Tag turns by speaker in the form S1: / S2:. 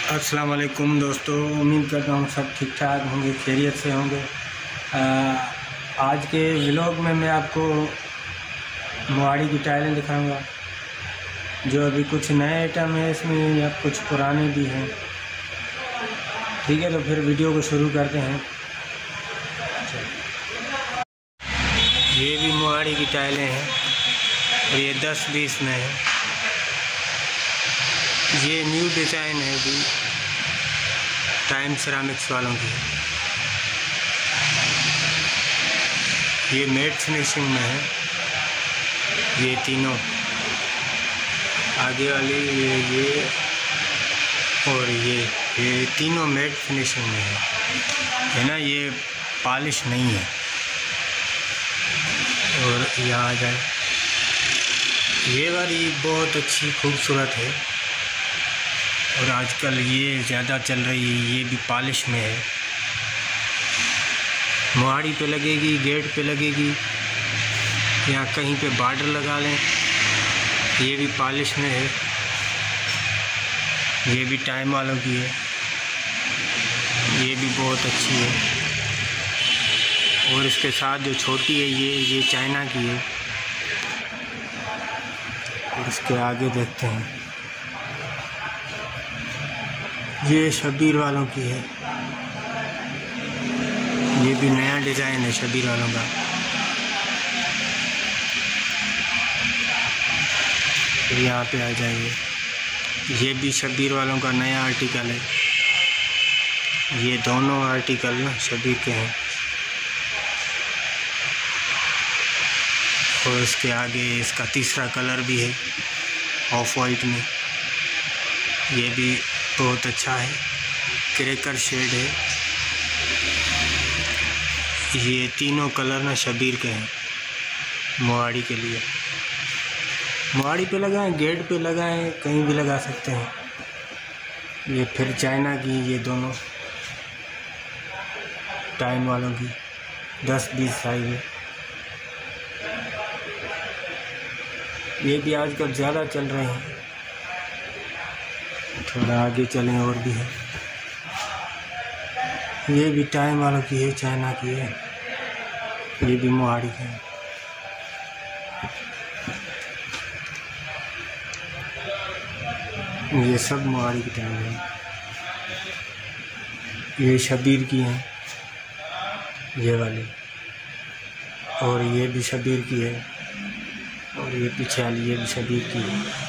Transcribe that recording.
S1: अस्सलाम वालेकुम दोस्तों, उम्मीद करता हूँ सब ठीक ठाक होंगे, खैरियत से होंगे। आज के व्लॉग में मैं आपको मोहाड़ी की टाइलें दिखाऊंगा, जो अभी कुछ नए आइटम है इसमें या कुछ पुराने भी हैं। ठीक है, तो फिर वीडियो को शुरू करते हैं। ये भी मोहाड़ी की टाइलें हैं और ये 10-20 में है। ये न्यू डिज़ाइन है अभी टाइम सिरामिक्स वालों की। ये मैट फिनिशिंग में है। ये तीनों आगे वाली ये और ये तीनों मैट फिनिशिंग में है ना। ये पॉलिश नहीं है। और यहाँ आ जाए, ये वाली बहुत अच्छी खूबसूरत है और आजकल ये ज़्यादा चल रही है। ये भी पॉलिश में है, मोहाड़ी पे लगेगी, गेट पे लगेगी, या कहीं पे बॉर्डर लगा लें। ये भी पॉलिश में है। ये भी टाइम वालों की है। ये भी बहुत अच्छी है। और इसके साथ जो छोटी है ये चाइना की है। और इसके आगे देखते हैं, ये शबीर वालों की है। ये भी नया डिज़ाइन है शबीर वालों का। तो यहाँ पे आ जाइए, ये भी शबीर वालों का नया आर्टिकल है। ये दोनों आर्टिकल शबीर के हैं। और इसके आगे इसका तीसरा कलर भी है ऑफ वाइट में। ये भी बहुत अच्छा है, क्रैकर शेड है। ये तीनों कलर ना शबीर के हैं। मोहाड़ी के लिए, मोहाड़ी पे लगाएं, गेट पे लगाएं, कहीं भी लगा सकते हैं। ये फिर चाइना की, ये दोनों टाइम वालों की 10-20 साइज है। ये भी आजकल ज़्यादा चल रहे हैं। थोड़ा आगे चलें, और भी है। ये भी टाइम वालों की है, चाइना की है। ये भी मोहाड़ी की है। ये सब मोहाड़ी की टाइम है। ये शबीर की है, ये वाली। और ये भी शबीर की है। और ये पीछे वाली ये भी शबीर की है।